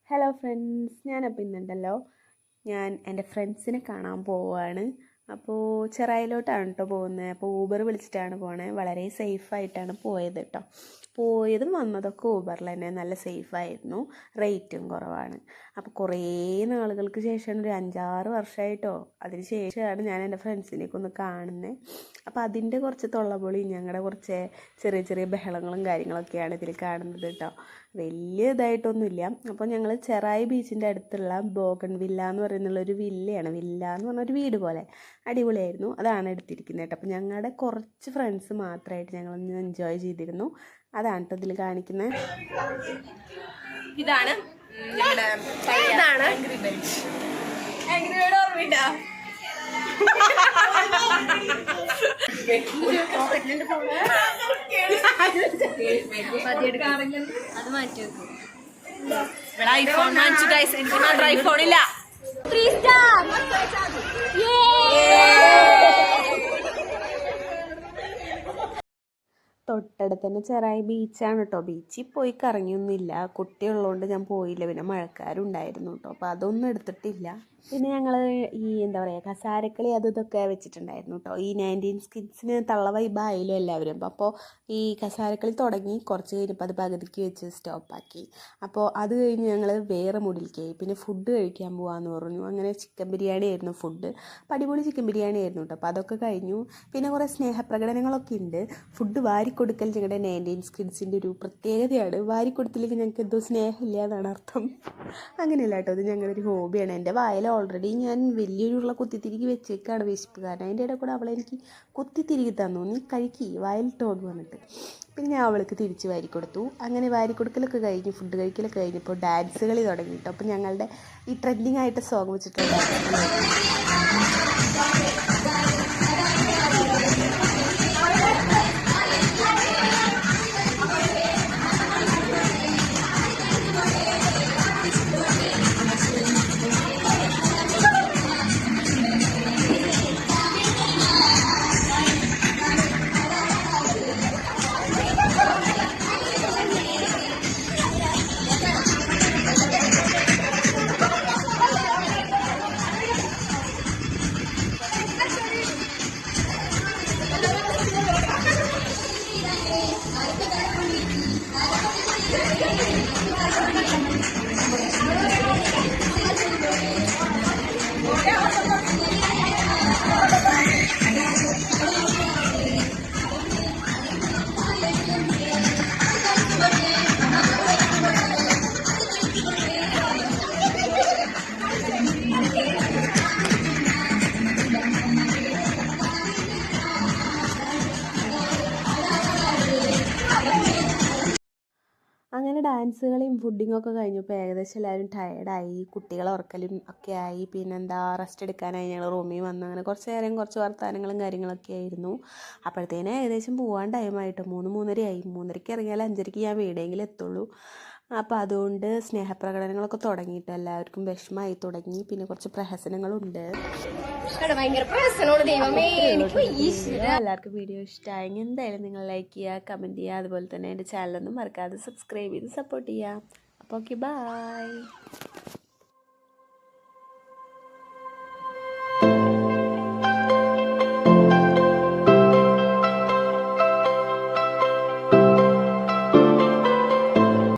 Hello friends, ഞാനപ്പോൾ ഇന്നുണ്ടല്ലോ ഞാൻ എൻ്റെ ഫ്രണ്ട്സിനെ കാണാൻ പോവുകയാണ്. അപ്പോൾ ചെറായിലോട്ടാണ് കേട്ടോ പോകുന്നത്. അപ്പോൾ ഊബർ വിളിച്ചിട്ടാണ് പോണത്. വളരെ സേഫായിട്ടാണ് പോയത് കേട്ടോ. പോയതും വന്നതൊക്കെ ഊബറിൽ തന്നെ നല്ല സേഫായിരുന്നു, റേറ്റും കുറവാണ്. അപ്പോൾ കുറേ നാളുകൾക്ക് ശേഷമാണ്, ഒരു 5-6 വർഷമായിട്ടോ അതിന് ശേഷമാണ് ഞാൻ എൻ്റെ ഫ്രണ്ട്സിനെയൊക്കെ ഒന്ന് കാണുന്നത്. അപ്പോൾ അതിൻ്റെ കുറച്ച് തൊള്ളപൊളി, ഞങ്ങളുടെ കുറച്ച് ചെറിയ ചെറിയ ബഹളങ്ങളും കാര്യങ്ങളൊക്കെയാണ് ഇതിൽ കാണുന്നത് കേട്ടോ. വലിയ ഇതായിട്ടൊന്നുമില്ല. അപ്പോൾ ഞങ്ങൾ ചെറായി ബീച്ചിൻ്റെ അടുത്തുള്ള ബോഗൺ വില്ല എന്ന് പറയുന്നുള്ളൊരു വില്ലയാണ്. വില്ല എന്ന് പറഞ്ഞൊരു വീട് പോലെ അടിപൊളിയായിരുന്നു, അതാണ് എടുത്തിരിക്കുന്നത് കേട്ടോ. അപ്പോൾ ഞങ്ങളുടെ കുറച്ച് ഫ്രണ്ട്സ് മാത്രമായിട്ട് ഞങ്ങളൊന്ന് എൻജോയ് ചെയ്തിരുന്നു. അതാണ് കേട്ടോ ഇതിൽ കാണിക്കുന്നത്. ഇതാണ് അത് മാറ്റി വെക്കും. ഇവിടെ ഐഫോൺ വാങ്ങിച്ചു ഗൈസ്, എനിക്ക് മാത്രം ഐഫോൺ ഇല്ല. തൊട്ടടുത്ത് തന്നെ ചെറായി ബീച്ചാണ് കേട്ടോ. ബീച്ചിൽ പോയി കറങ്ങിയൊന്നുമില്ല, കുട്ടിയുള്ളതുകൊണ്ട് ഞാൻ പോയില്ല. പിന്നെ മഴക്കാരുണ്ടായിരുന്നു കേട്ടോ, അപ്പോൾ അതൊന്നും എടുത്തിട്ടില്ല. പിന്നെ ഞങ്ങൾ ഈ എന്താ പറയുക, കസാരക്കളി ഇതൊക്കെ വെച്ചിട്ടുണ്ടായിരുന്നു കേട്ടോ. ഈ 19 കിഡ്സിന് തള്ള വൈബായാലും എല്ലാവരും. അപ്പോൾ ഈ കസാരക്കളി തുടങ്ങി കുറച്ച് കഴിഞ്ഞപ്പോൾ അത് പകുതിക്ക് വെച്ച് സ്റ്റോപ്പാക്കി. അപ്പോൾ അത് കഴിഞ്ഞ് ഞങ്ങൾ വേറെ മൂഡിലേക്ക്. പിന്നെ ഫുഡ് കഴിക്കാൻ പോകാമെന്ന് പറഞ്ഞു. അങ്ങനെ ചിക്കൻ ബിരിയാണി ആയിരുന്നു ഫുഡ്. അപ്പോൾ അടിപൊളി ചിക്കൻ ബിരിയാണി ആയിരുന്നു കേട്ടോ. അപ്പോൾ അതൊക്കെ കഴിഞ്ഞു. പിന്നെ കുറേ സ്നേഹപ്രകടനങ്ങളൊക്കെ ഉണ്ട്. ഫുഡ് വാരിക്കൊടുക്കൽ ഞങ്ങളുടെ 19 കിഡ്സിൻ്റെ ഒരു പ്രത്യേകതയാണ്. വാരിക്കൊടുത്തില്ലെങ്കിൽ ഞങ്ങൾക്ക് എന്തോ സ്നേഹമില്ല എന്നാണ് അർത്ഥം. അങ്ങനെയല്ല കേട്ടോ, ഇത് ഞങ്ങളുടെ ഒരു ഹോബിയാണ്. എൻ്റെ വായിൽ ഓൾറെഡി ഞാൻ വലിയൊരുള്ള കുത്തിത്തിരികി വെച്ചേക്കാണ് വിശപ്പ് കാരണം. അതിൻ്റെ ഇടയിൽ കൂടെ അവളെനിക്ക് കുത്തിത്തിരികി തന്നു, നീ കഴിക്കി വായിലിട്ടോന്ന് പറഞ്ഞിട്ട്. പിന്നെ ഞാൻ അവൾക്ക് തിരിച്ച് വാരിക്കൊടുത്തു. അങ്ങനെ വാരിക്കൊടുക്കലൊക്കെ കഴിഞ്ഞ് ഫുഡ് കഴിക്കലൊക്കെ കഴിഞ്ഞപ്പോൾ ഡാൻസ് കളി തുടങ്ങിയിട്ടു. അപ്പോൾ ഞങ്ങളുടെ ഈ ട്രെൻഡിങ് ആയിട്ട് സോങ് വെച്ചിട്ടുണ്ട്. അങ്ങനെ ഡാൻസുകളെയും ഫുഡിങ്ങൊക്കെ കഴിഞ്ഞപ്പോൾ ഏകദേശം എല്ലാവരും ടയേർഡായി, കുട്ടികളെ ഉറക്കലും ഒക്കെ ആയി. പിന്നെന്താ റെസ്റ്റ് എടുക്കാനായി ഞങ്ങൾ റൂമിൽ വന്ന് അങ്ങനെ കുറച്ച് നേരം കുറച്ച് വർത്തമാനങ്ങളും കാര്യങ്ങളൊക്കെ ആയിരുന്നു. അപ്പോഴത്തേനും ഏകദേശം പോകാൻ ടൈമായിട്ട് 3-3:30 ആയി. 3:30-ക്ക് ഇറങ്ങിയാൽ 5:30-ക്ക് ഞാൻ വീടെങ്കിലും എത്തുള്ളൂ. അപ്പോൾ അതുകൊണ്ട് സ്നേഹപ്രകടനങ്ങളൊക്കെ തുടങ്ങിയിട്ട് എല്ലാവർക്കും വിഷമമായി തുടങ്ങി. പിന്നെ കുറച്ച് പ്രഹസനങ്ങളുണ്ട്. എല്ലാവർക്കും വീഡിയോ ഇഷ്ടമായെങ്കിൽ എന്തായാലും നിങ്ങൾ ലൈക്ക് ചെയ്യുക, കമൻറ്റ് ചെയ്യുക. അതുപോലെ തന്നെ എൻ്റെ ചാനലൊന്നും മറക്കാതെ സബ്സ്ക്രൈബ് ചെയ്ത് സപ്പോർട്ട് ചെയ്യുക. അപ്പോൾ ഓക്കെ, ബൈ.